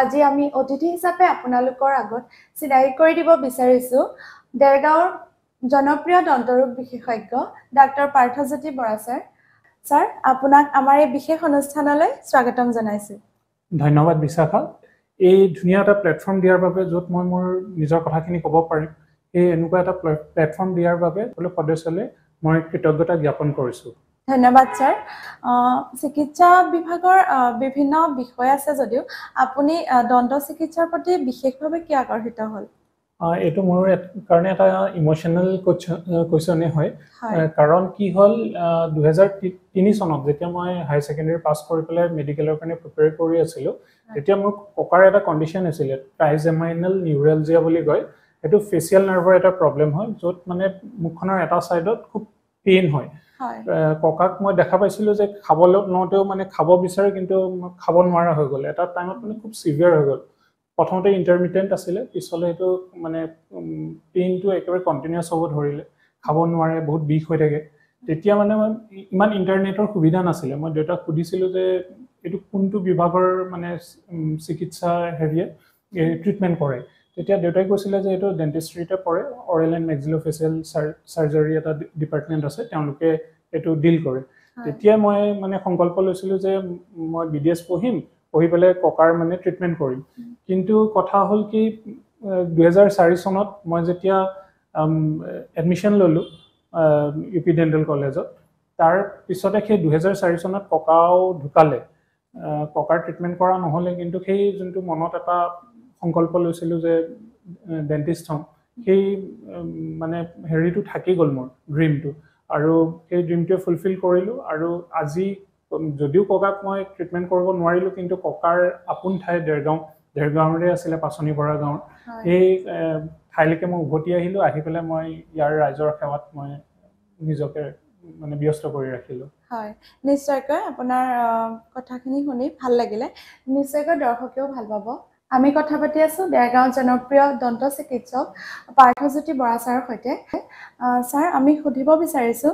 আজি আমি অতিথি হিচাপে আপোনালোকৰ আগত চিনাকি কৰি দিব বিচাৰিছো দেৰগাঁৱৰ জনপ্ৰিয় দন্তৰোগ বিশেষজ্ঞ doctor Parthajyoti Bora sir. Sir, আপোনাক আমাৰ এই বিশেষ অনুষ্ঠানলৈ স্বাগতম জনাইছো। ধন্যবাদ বিশাখা। এই ধুনীয়া এটা প্লেটফৰ্ম দিয়াৰ বাবে য'ত মই মোৰ নিজৰ কথাখিনি ক'ব পাৰিম, এই এনেকুৱা এটা প্লেটফৰ্ম দিয়াৰ বাবে সকলো সদস্যলৈ মই কৃতজ্ঞতা জ্ঞাপন কৰিছো। ধন্যবাদ স্যাৰ। চিকিৎসা বিভাগৰ বিভিন্ন বিষয় আছে যদিও আপুনি দন্ত চিকিৎসাৰ প্ৰতি বিশেষভাৱে কি আকৰ্ষিত হ'ল? এইটো মোৰ কাৰণে এটা ইমোশ্যনেল কুৱেশ্যনে হয়। কাৰণ কি হ'ল 2003 চনত যেতিয়া মই হায়াৰ ছেকেণ্ডেৰী পাছ কৰি পেলাই মেডিকেলৰ কাৰণে প্ৰিপেয়াৰ কৰি আছিলোঁ, তেতিয়া মোৰ ককাৰ এটা কণ্ডিশ্যন আছিলে, ট্ৰাইজেমাইনেল নিউৰেলজিয়া বুলি কয়। সেইটো ফেচিয়েল নাৰ্ভৰ এটা প্ৰব্লেম হয়, য'ত মানে মুখখনৰ এটা ছাইডত খুব পেইন হয়। ককাক মই দেখা পাইছিলোঁ যে খাবলৈ লওঁতেও মানে খাব বিচাৰে, কিন্তু খাব নোৱাৰা হৈ গ'ল। এটা টাইমত মানে খুব চিভিয়াৰ হৈ গ'ল। প্ৰথমতে ইণ্টাৰমিটেণ্ট আছিলে, পিছলৈ সেইটো মানে পেইনটো একেবাৰে কণ্টিনিউৱাছ হ'ব ধৰিলে, খাব নোৱাৰে, বহুত বিষ হৈ থাকে। তেতিয়া মানে ইমান ইণ্টাৰনেটৰ সুবিধা নাছিলে। মই দেউতাক সুধিছিলোঁ যে এইটো কোনটো বিভাগৰ মানে চিকিৎসা ট্ৰিটমেণ্ট কৰে। তেতিয়া দেউতাই কৈছিলে যে এইটো ডেণ্টিষ্ট্ৰীতে পৰে, অৰেল এণ্ড মেক্সিলোফেচিয়েল চাৰ্জাৰী এটা ডিপাৰ্টমেণ্ট আছে, তেওঁলোকে এইটো ডিল কৰে। তেতিয়া মই মানে সংকল্প লৈছিলোঁ যে মই BDS পঢ়ি পেলাই ককাৰ মানে ট্ৰিটমেণ্ট কৰিম। কিন্তু কথা হ'ল কি 2004 চনত মই যেতিয়া এডমিশ্যন ল'লোঁ UP ডেণ্টেল কলেজত, তাৰ পিছতে সেই 2004 চনত ককাও ঢুকালে। ককাৰ ট্ৰিটমেণ্ট কৰা নহ'লে, কিন্তু সেই যোনটো মনত এটা সংকল্প লৈছিলোঁ যে ডেণ্টিষ্ট হ'ম, সেই মানে হেৰিটো থাকি গ'ল মোৰ ড্ৰিমটো, আৰু সেই ড্ৰিমটোৱে ফুলফিল কৰিলোঁ। আৰু আজি যদিও ককাক মই ট্ৰিটমেণ্ট কৰিব নোৱাৰিলোঁ, কিন্তু ককাৰ আপোন ঠাই দেৰগাঁৱৰে আছিলে, পাচনি বৰা গাঁৱৰ। সেই ঠাইলৈকে মই উভতি আহিলোঁ। আহি পেলাই মই ইয়াৰ ৰাইজৰ সেৱাত মই নিজকে মানে ব্যস্ত কৰি ৰাখিলোঁ। হয়, নিশ্চয়কৈ আপোনাৰ কথাখিনি শুনি ভাল লাগিলে। নিশ্চয়কৈ দৰ্শকেও ভাল পাব। আমি কথা পাতি আছোঁ দেৰগাঁও জনপ্ৰিয় দন্ত চিকিৎসক পাৰ্থজ্যোতি বৰা ছাৰৰ সৈতে। ছাৰ, আমি সুধিব বিচাৰিছোঁ,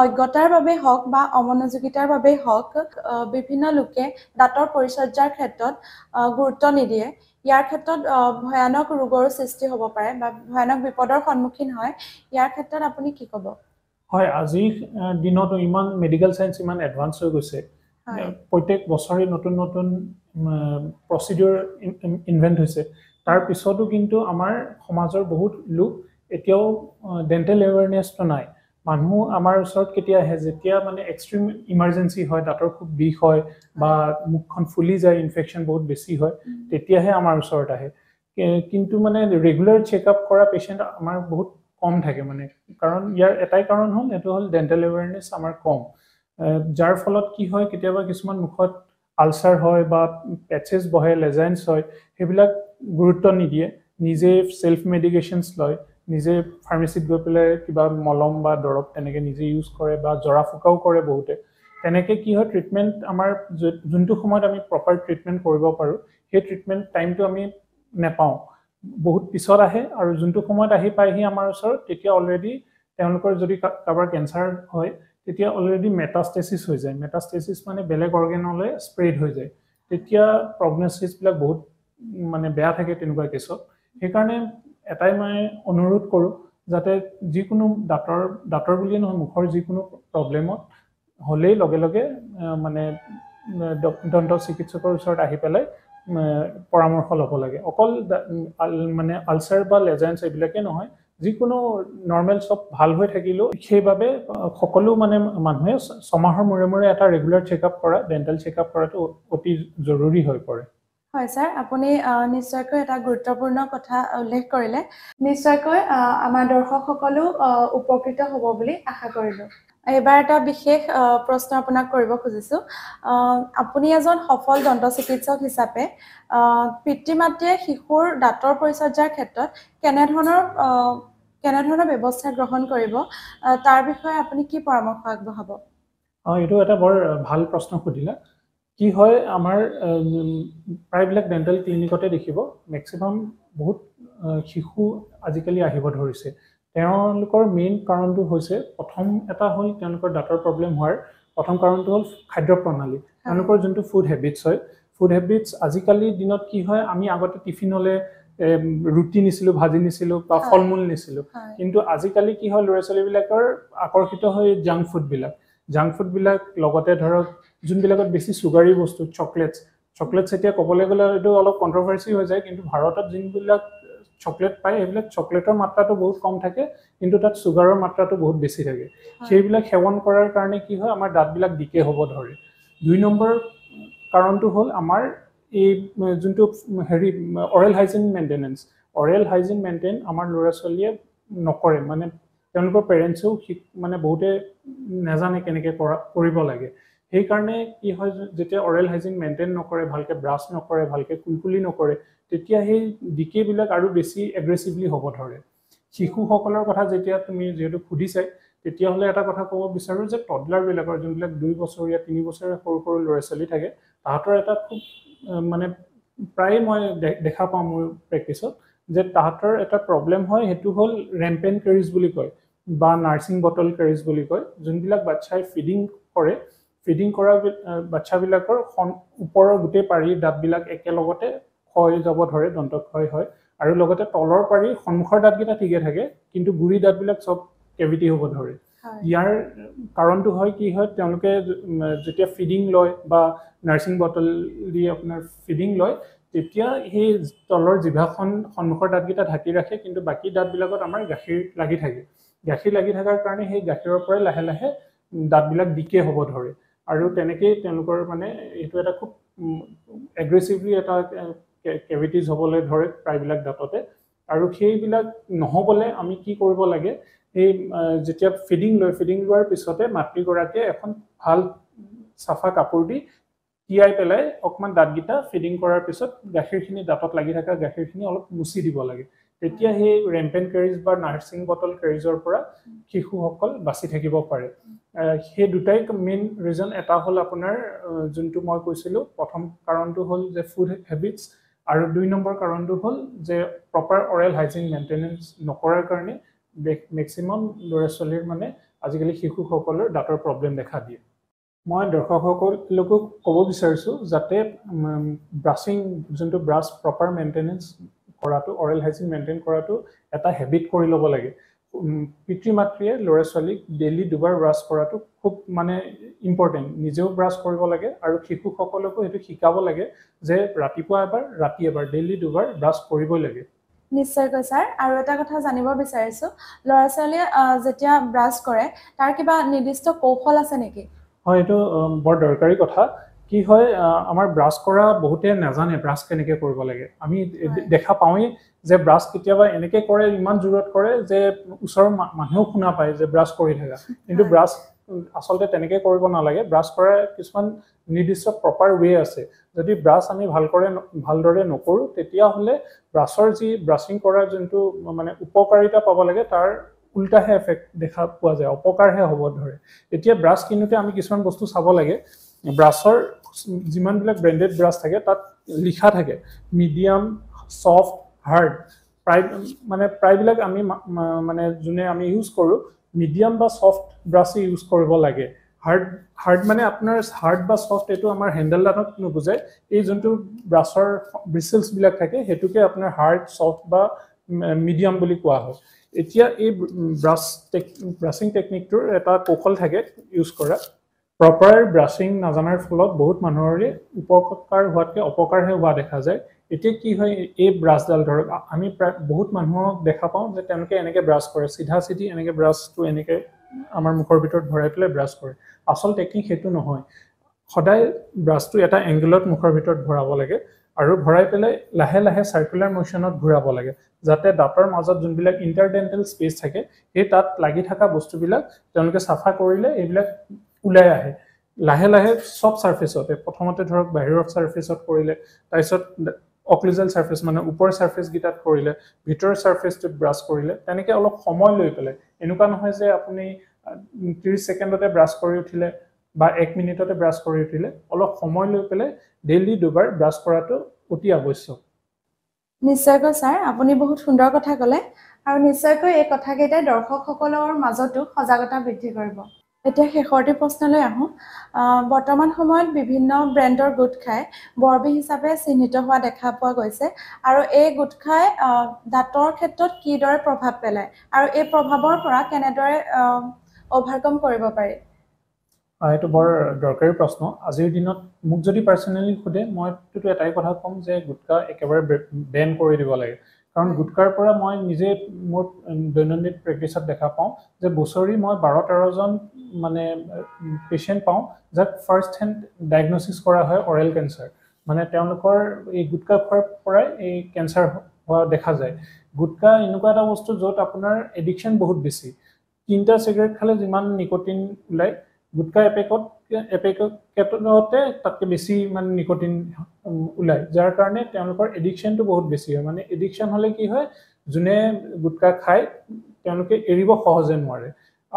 অজ্ঞতাৰ বাবে হওক বা অমনোযোগিতাৰ বাবেই হওক, বিভিন্ন লোকে দাঁতৰ পৰিচৰ্যাৰ ক্ষেত্ৰত গুৰুত্ব নিদিয়ে। ইয়াৰ ক্ষেত্ৰত ভয়ানক ৰোগৰ সৃষ্টি হ'ব পাৰে বা ভয়ানক বিপদৰ সন্মুখীন হয়। ইয়াৰ ক্ষেত্ৰত আপুনি কি ক'ব? হয়, আজিৰ দিনতো ইমান মেডিকেল চায়েন্স ইমান এডভান্স হৈ গৈছে। প্ৰত্যেক বছৰে নতুন নতুন প্ৰচিডিউৰ ইনভেণ্ট হৈছে। তাৰ পিছতো কিন্তু আমাৰ সমাজৰ বহুত লোক এতিয়াও ডেণ্টেল এৱেৰনেছটো নাই। মানুহ আমাৰ ওচৰত কেতিয়া আহে, যেতিয়া মানে এক্সট্ৰিম ইমাৰ্জেঞ্চি হয়, দাঁতৰ খুব বিষ হয় বা মুখখন ফুলি যায়, ইনফেকশ্যন বহুত বেছি হয়, তেতিয়াহে আমাৰ ওচৰত আহে। কিন্তু মানে ৰেগুলাৰ চেকআপ কৰা পেচেণ্ট আমাৰ বহুত কম থাকে মানে। কাৰণ ইয়াৰ এটাই কাৰণ হ'ল, এইটো হ'ল ডেণ্টেল এৱেৰনেছ আমাৰ কম। যাৰ ফলত কি হয়, কেতিয়াবা কিছুমান মুখত আলচাৰ হয় বা পেচেছ বহে, লেজাইন্স হয়, সেইবিলাক গুৰুত্ব নিদিয়ে। নিজে চেল্ফ মেডিকেশ্যনছ লয়, নিজে ফাৰ্মাচীত গৈ পেলাই কিবা মলম বা দৰৱ তেনেকৈ নিজে ইউজ কৰে বা জৰা ফুকাও কৰে বহুতে। তেনেকৈ কি হয়, ট্ৰিটমেণ্ট আমাৰ যোনটো সময়ত আমি প্ৰপাৰ ট্ৰিটমেণ্ট কৰিব পাৰোঁ, সেই ট্ৰিটমেণ্ট টাইমটো আমি নেপাওঁ, বহুত পিছত আহে। আৰু যোনটো সময়ত আহি পায়হি আমাৰ ওচৰত, তেতিয়া অলৰেডি তেওঁলোকৰ যদি কাৰোবাৰ কেঞ্চাৰ হয়, তেতিয়া অলৰেডি মেটাষ্টেচিছ হৈ যায়। মেটাষ্টেচিছ মানে বেলেগ অৰ্গেনলৈ স্প্ৰেড হৈ যায়। তেতিয়া প্ৰগন'চিছবিলাক বহুত মানে বেয়া থাকে তেনেকুৱা কেছত। সেইকাৰণে এটাই মই অনুৰোধ কৰোঁ, যাতে যিকোনো দাঁতৰ বুলিয়ে নহয়, মুখৰ যিকোনো প্ৰব্লেমত হ'লেই লগে লগে মানে দন্ত চিকিৎসকৰ ওচৰত আহি পেলাই পৰামৰ্শ ল'ব লাগে। অকল মানে আলচাৰ বা লেজাইন্স এইবিলাকেই নহয়, যিকোনো নৰ্মেল চব ভাল হৈ থাকিলেও, সেইবাবে সকলো মানে মানুহে 6 মাহৰ মূৰে মূৰে এটা ৰেগুলাৰ চেকআপ কৰা, ডেণ্টেল চেকআপ কৰাটো অতি জৰুৰী হৈ পৰে। হয় ছাৰ, আপুনি নিশ্চয়কৈ এটা গুৰুত্বপূৰ্ণ কথা উল্লেখ কৰিলে। নিশ্চয়কৈ আমাৰ দৰ্শকসকলো উপকৃত হ'ব বুলি আশা কৰিলোঁ। এইবাৰ এটা বিশেষ প্ৰশ্ন আপোনাক কৰিব খুজিছোঁ। আপুনি এজন সফল দন্ত চিকিৎসক হিচাপে পিতৃ মাতৃয়ে শিশুৰ দাঁতৰ পৰিচৰ্যাৰ ক্ষেত্ৰত কেনেধৰণৰ ব্যৱস্থা গ্ৰহণ কৰিব, তাৰ বিষয়ে আপুনি কি পৰামৰ্শ আগবঢ়াব? এইটো এটা বৰ ভাল প্ৰশ্ন সুধিলা। কি হয়, আমাৰ প্ৰায়বিলাক ডেণ্টেল ক্লিনিকতে দেখিব, মেক্সিমাম বহুত শিশু আজিকালি আহিব ধৰিছে। তেওঁলোকৰ মেইন কাৰণটো হৈছে, প্ৰথম এটা হ'ল তেওঁলোকৰ দাঁতৰ প্ৰব্লেম হোৱাৰ প্ৰথম কাৰণটো হ'ল খাদ্য প্ৰণালী। তেওঁলোকৰ যোনটো ফুড হেবিটছ হয়, ফুড হেবিটছ আজিকালিৰ দিনত কি হয় আমি আগতে টিফিনলে ৰুটি নিছিলোঁ ভাজি নিছিলোঁ বা ফল মূল নিছিলোঁ কিন্তু আজিকালি কি হয় ল'ৰা ছোৱালীবিলাকৰ আকৰ্ষিত হৈ জাংক ফুডবিলাক লগতে ধৰক যোনবিলাকত বেছি চুগাৰী বস্তু চকলেটছ এতিয়া ক'বলৈ গ'লে এইটো অলপ কণ্ট্ৰভাৰ্চি হৈ যায় কিন্তু ভাৰতত যোনবিলাক চকলেট পায় সেইবিলাক চকলেটৰ মাত্ৰাটো বহুত কম থাকে কিন্তু তাত চুগাৰৰ মাত্ৰাটো বহুত বেছি থাকে সেইবিলাক সেৱন কৰাৰ কাৰণে কি হয় আমাৰ দাঁতবিলাক ডিকে হ'ব ধৰে 2 নম্বৰ কাৰণটো হ'ল আমাৰ এই যোনটো হেৰি অৰেল হাইজিন মেইনটেইন আমাৰ ল'ৰা ছোৱালীয়ে নকৰে মানে তেওঁলোকৰ পেৰেণ্টছেও মানে বহুতে নাজানে কেনেকৈ কৰিব লাগে সেইকাৰণে কি হয় যেতিয়া অৰেল হাইজিন মেইনটেইন নকৰে ভালকৈ ব্ৰাছ নকৰে ভালকৈ কুলকুলি নকৰে তেতিয়া সেই ডিকেবিলাক আৰু বেছি এগ্ৰেছিভলি হ'ব ধৰে শিশুসকলৰ কথা যেতিয়া তুমি যিহেতু সুধিছে তেতিয়াহ'লে এটা কথা ক'ব বিচাৰোঁ যে টডলাৰবিলাকৰ যোনবিলাক 2 বছৰীয়া 3 বছৰীয়া সৰু সৰু ল'ৰা ছোৱালী থাকে তাহাঁতৰ এটা খুব মানে প্ৰায় মই দেখা পাওঁ মোৰ প্ৰেক্টিছত যে তাহাঁতৰ এটা প্ৰব্লেম হয় সেইটো হ'ল ৰেম্পেণ্ট কেৰিজ বুলি কয় বা নাৰ্ছিং বটল কেৰিজ বুলি কয় যোনবিলাক বাচ্চাই ফিডিং কৰা বাচ্চাবিলাকৰ ওপৰৰ গোটেই পাৰি দাঁতবিলাক একেলগতে ক্ষয় যাব ধৰে দন্তক্ষয় হয় আৰু লগতে তলৰ পাৰি সন্মুখৰ দাঁতকেইটা ঠিকে থাকে কিন্তু গুৰি দাঁতবিলাক চব কেভিটি হ'ব ধৰে ইয়াৰ কাৰণটো হয় কি হয় তেওঁলোকে যেতিয়া ফিডিং লয় বা নাৰ্ছিং বটল দি আপোনাৰ ফিডিং লয় তেতিয়া সেই তলৰ জিভাখন সন্মুখৰ দাঁতকেইটা ঢাকি ৰাখে কিন্তু বাকী দাঁতবিলাকত আমাৰ গাখীৰ লাগি থকাৰ কাৰণে সেই গাখীৰৰ পৰাই লাহে লাহে দাঁতবিলাক ডিকে হ'ব ধৰে আৰু তেনেকেই তেওঁলোকৰ মানে এইটো এটা খুব এগ্ৰেছিভলি এটা কেভিটিজ হ'বলৈ ধৰে প্ৰায়বিলাক দাঁততে আৰু সেইবিলাক নহ'বলৈ আমি কি কৰিব লাগে এই যেতিয়া ফিডিং লোৱাৰ পিছতে মাতৃগৰাকীয়ে এখন ভাল চাফা কাপোৰ দি তিয়াই পেলাই অকণমান দাঁতকেইটা ফিডিং কৰাৰ পিছত গাখীৰখিনি দাঁতত লাগি থকা গাখীৰখিনি অলপ মুচি দিব লাগে তেতিয়া সেই ৰেম্পেণ্ট কেৰিজ বা নাৰ্ছিং বটল কেৰিজৰ পৰা শিশুসকল বাচি থাকিব পাৰে সেই দুটাই মেইন ৰিজন এটা হ'ল আপোনাৰ যোনটো মই কৈছিলোঁ প্ৰথম কাৰণটো হ'ল যে ফুড হেবিটছ আৰু 2 নম্বৰ কাৰণটো হ'ল যে প্ৰপাৰ অৰেল হাইজিন মেইনটেনেন্স নকৰাৰ কাৰণে মেক্সিমাম ল'ৰা ছোৱালীৰ মানে আজিকালি শিশুসকলৰ দাঁতৰ প্ৰব্লেম দেখা দিয়ে মই দৰ্শকসকলকো ক'ব বিচাৰিছোঁ যাতে যোনটো ব্ৰাছ প্ৰপাৰ মেইনটেনেন্স কৰাটো অৰেল হাইজিন মেইনটেইন কৰাটো এটা হেবিট কৰি ল'ব লাগে পিতৃ মাতৃয়ে ল'ৰা ছোৱালীক ডেইলি 2 বাৰ ব্ৰাছ কৰাটো খুব মানে ইম্পৰ্টেণ্ট নিজেও ব্ৰাছ কৰিব লাগে আৰু শিশুসকলকো সেইটো শিকাব লাগে যে ৰাতিপুৱা এবাৰ ৰাতি এবাৰ ডেইলি 2 বাৰ ব্ৰাছ কৰিবই লাগে নিশ্চয়কৈ ছাৰ আৰু এটা কথা জানিব বিচাৰিছোঁ ল'ৰা ছোৱালীয়ে যেতিয়া ব্ৰাছ কৰে তাৰ কিবা নিৰ্দিষ্ট কৌশল আছে নেকি হয় এইটো বৰ দৰকাৰী কথা কি হয় আমাৰ ব্ৰাছ কৰা বহুতে নাজানে ব্ৰাছ কেনেকৈ কৰিব লাগে আমি দেখা পাওঁই যে ব্ৰাছ কেতিয়াবা এনেকৈ কৰে ইমান জোৰত কৰে যে ওচৰৰ মানুহেও শুনা পায় যে ব্ৰাছ কৰি থাকা কিন্তু ব্ৰাছ আচলতে তেনেকৈ কৰিব নালাগে ব্ৰাছ কৰাৰ কিছুমান নিৰ্দিষ্ট প্ৰপাৰ ৱে আছে যদি ব্ৰাছ আমি ভালদৰে নকৰোঁ তেতিয়াহ'লে ব্ৰাছৰ যি ব্ৰাছিং কৰাৰ যোনটো মানে উপকাৰিতা পাব লাগে তাৰ উল্টাহে এফেক্ট দেখা পোৱা যায় অপকাৰহে হ'ব ধৰে এতিয়া ব্ৰাছ কিনোতে আমি কিছুমান বস্তু চাব লাগে ব্ৰাছৰ যিমানবিলাক ব্ৰেণ্ডেড ব্ৰাছ থাকে তাত লিখা থাকে মিডিয়াম সফ্ট হাৰ্ড প্ৰায়বিলাক আমি মানে যোনে আমি ইউজ কৰোঁ মিডিয়াম বা সফ্ট ব্ৰাছ ইউজ কৰিব লাগে হাৰ্ড মানে আপোনাৰ হাৰ্ড বা সফ্ট এইটো আমাৰ হেণ্ডেল ডালত নুবুজায় এই যোনটো ব্ৰাছৰ ব্ৰিচেলছবিলাক থাকে সেইটোকে আপোনাৰ হাৰ্ড সফ্ট বা মিডিয়াম বুলি কোৱা হয় এতিয়া এই ব্ৰাছিং টেকনিকটোৰ এটা কৌশল থাকে ইউজ কৰা প্ৰপাৰ ব্ৰাছিং নাজানাৰ ফলত বহুত মানুহৰে উপকাৰ হোৱাতকৈ অপকাৰহে হোৱা দেখা যায় এতিয়া কি হয় এই ব্ৰাছডাল ধৰক আমি প্ৰায় বহুত মানুহক দেখা পাওঁ যে তেওঁলোকে এনেকৈ ব্ৰাছ কৰে চিধি এনেকৈ ব্ৰাছটো এনেকৈ আমাৰ মুখৰ ভিতৰত ভৰাই পেলাই ব্ৰাছ কৰে আচল টেকনিক সেইটো নহয় সদায় ব্ৰাছটো এটা এংগলত মুখৰ ভিতৰত ভৰাব লাগে আৰু ভৰাই পেলাই লাহে লাহে সাৰ্কুলাৰ মোশ্যনত ঘূৰাব লাগে যাতে দাঁতৰ মাজত যোনবিলাক ইণ্টাৰডেণ্টেল স্পেচ থাকে সেই তাত লাগি থকা বস্তুবিলাক তেওঁলোকে চাফা কৰিলে এইবিলাক ওলাই আহে লাহে লাহে সব সাৰফেসতে প্ৰথমতে ধৰক বাহিৰৰ সাৰফেসত কৰিলে তাৰপিছত অক্লুজাল সাৰফেস মানে ওপৰ সাৰফেস গিটাত কৰিলে ভিতৰৰ সাৰফেসটোত ব্ৰাছ কৰিলে তেনেকৈ অলপ সময় লৈ পেলাই এনেকুৱা নহয় যে আপুনি 30 সেকেন্ডতে ব্ৰাছ কৰি উঠিলে বা 1 মিনিটতে ব্ৰাছ কৰি উঠিলে অলপ সময় লৈ পেলাই ডেইলি 2 বাৰ ব্ৰাছ কৰাটো অতি আৱশ্যক নিশ্চয়কৈ ছাৰ আপুনি বহুত সুন্দৰ কথা ক'লে আৰু নিশ্চয়কৈ এই কথাকেইটাই দৰ্শকসকলৰ মাজতো সজাগতা বৃদ্ধি কৰিব এতিয়া শেষৰটি প্ৰশ্নলৈ আহোঁ। বৰ্তমান সময়ত বিভিন্ন ব্ৰেণ্ডৰ গুটখাই বৰবিহ হিচাপে চিহ্নিত হোৱা দেখা পোৱা গৈছে আৰু এই গুটখাই দাঁতৰ ক্ষেত্ৰত কিদৰে প্ৰভাৱ পেলায় আৰু এই প্ৰভাৱৰ পৰা কেনেদৰে অভাৰকাম কৰিব পাৰি? এইটো বৰ দৰকাৰী প্ৰশ্ন। আজিৰ দিনত মোক যদি পাৰ্চনেলি সোধে মইতো এটাই কথা ক'ম যে গুটখা একেবাৰে বেন কৰি দিব লাগে। কাৰণ গুটখাৰ পৰা মই নিজে মোৰ দৈনন্দিন প্ৰেক্টিছত দেখা পাওঁ যে বছৰি মই 12-13জন মানে পেচেণ্ট পাওঁ যাক ফাৰ্ষ্ট হেণ্ড ডায়েগনচিছ কৰা হয় অৰেল কেঞ্চাৰ। মানে তেওঁলোকৰ এই গুটখা খোৱাৰ পৰাই এই কেঞ্চাৰ হোৱা দেখা যায়। গুটখা এনেকুৱা এটা বস্তু য'ত আপোনাৰ এডিকশ্যন বহুত বেছি। 3টা চিগাৰেট খালে যিমান নিকোটিন ওলায়, গুটখা এপেকতে তাতকৈ বেছি মানে নিকোটিন ওলায়, যাৰ কাৰণে তেওঁলোকৰ এডিকশ্যনটো বহুত বেছি হয়। মানে এডিকশ্যন হ'লে কি হয়, যোনে গুটখা খায় তেওঁলোকে এৰিব সহজে নোৱাৰে।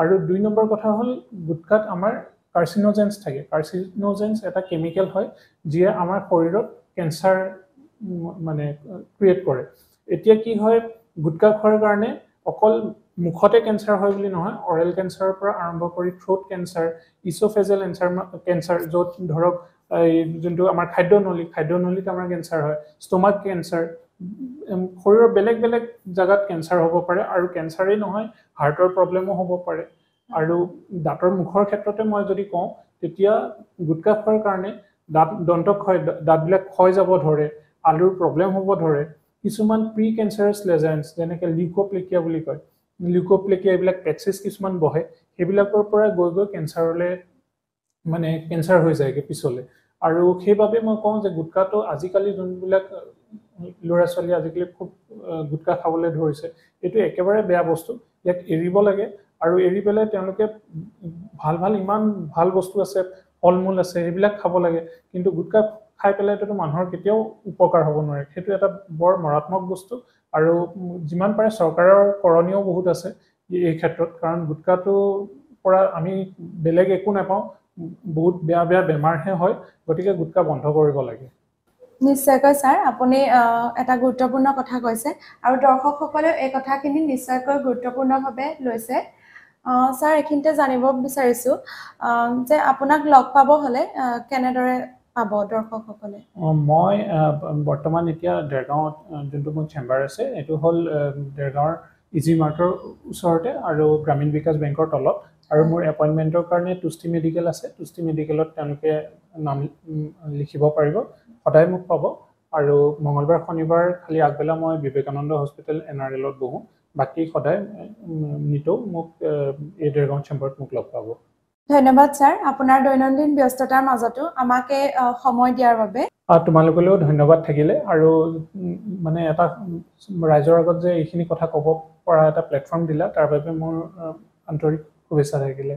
আৰু 2 নম্বৰ কথা হ'ল গুটখাত আমাৰ কাৰ্চিনোজেন্স থাকে। কাৰ্চিনোজেন্স এটা কেমিকেল হয় যিয়ে আমাৰ শৰীৰত কেঞ্চাৰ মানে ক্ৰিয়েট কৰে। এতিয়া কি হয়, গুটখা খোৱাৰ কাৰণে অকল মুখতে কেঞ্চাৰ হয় বুলি নহয়, অৰেল কেঞ্চাৰৰ পৰা আৰম্ভ কৰি থ্ৰোট কেঞ্চাৰ, ইছ'ফেজেল কেঞ্চাৰ, য'ত ধৰক এই যোনটো আমাৰ খাদ্যনলীত আমাৰ কেঞ্চাৰ হয়, ষ্টমাক কেঞ্চাৰ, শৰীৰৰ বেলেগ বেলেগ জাগাত কেঞ্চাৰ হ'ব পাৰে আৰু কেঞ্চাৰেই নহয় হাৰ্টৰ প্ৰব্লেমো হ'ব পাৰে। আৰু দাঁতৰ মুখৰ ক্ষেত্ৰতে মই যদি কওঁ তেতিয়া গুটখা খোৱাৰ কাৰণে দাঁতবিলাক ক্ষয় যাব ধৰে, আলুৰ প্ৰব্লেম হ'ব ধৰে। কিছুমান প্ৰি কেঞ্চাৰাছ লেজেন্স যেনেকৈ লিউকোপ্লেকিয়া বুলি কয়, লিউকোপ্লেকিয়া এইবিলাক পেটচিছ কিছুমান বহে, সেইবিলাকৰ পৰা গৈ গৈ কেঞ্চাৰলৈ মানে কেঞ্চাৰ হৈ যায়গৈ পিছলৈ। আৰু সেইবাবে মই কওঁ যে গুটখাটো আজিকালি যোনবিলাক ল'ৰা ছোৱালী আজিকালি খুব গুটখা খাবলৈ ধৰিছে, এইটো একেবাৰে বেয়া বস্তু। ইয়াক এৰিব লাগে আৰু এৰি পেলাই তেওঁলোকে ভাল ইমান ভাল বস্তু আছে, ফল মূল আছে, সেইবিলাক খাব লাগে। কিন্তু গুটখা খাই পেলাইতো মানুহৰ কেতিয়াও উপকাৰ হ'ব নোৱাৰে। সেইটো এটা বৰ মাৰাত্মক বস্তু আৰু যিমান পাৰে চৰকাৰৰ কৰণীয় বহুত আছে এই ক্ষেত্ৰত। কাৰণ গুটখাটোৰ পৰা আমি বেলেগ একো নাপাওঁ, বহুত বেয়া বেমাৰহে হয়। গতিকে গুটখা বন্ধ কৰিব লাগে। নিশ্চয়কৈ ছাৰ, আপুনি এটা গুৰুত্বপূৰ্ণ কথা কৈছে আৰু দৰ্শকসকলেও এই কথাখিনি নিশ্চয়কৈ গুৰুত্বপূৰ্ণভাৱে লৈছে। ছাৰ, এইখিনিতে জানিব বিচাৰিছোঁ যে আপোনাক লগ পাব হ'লে কেনেদৰে পাব দৰ্শকসকলে? মই বৰ্তমান এতিয়া দেৰগাঁৱত যোনটো মোৰ চেম্বাৰ আছে এইটো হ'ল দেৰগাঁৱৰ ইজি মাৰ্টৰ ওচৰতে আৰু গ্ৰামীণ বিকাশ বেংকৰ তলত। আৰু মোৰ এপইণ্টমেণ্টৰ কাৰণে তুষ্টি মেডিকেল আছে, তুষ্টি মেডিকেলত তেওঁলোকে নাম লিখিব পাৰিব, সদায় মোক পাব। আৰু মঙলবাৰ শনিবাৰ খালি আগবেলা মই বিবেকানন্দ হস্পিটেল NRL-ত বহোঁ, বাকী সদায় নিতৌ মোক এই দেৰগাঁও চেম্বাৰত মোক লগ পাব। ধন্যবাদ ছাৰ, আপোনাৰ দৈনন্দিন ব্যস্ততাৰ মাজতো আমাক সময় দিয়াৰ বাবে। তোমালোকলৈও ধন্যবাদ থাকিলে। আৰু মানে এটা ৰাইজৰ আগত যে এইখিনি কথা ক'ব পৰা এটা প্লেটফৰ্ম দিলা, তাৰ বাবে মোৰ আন্তৰিক শুভেচ্ছা থাকিলে।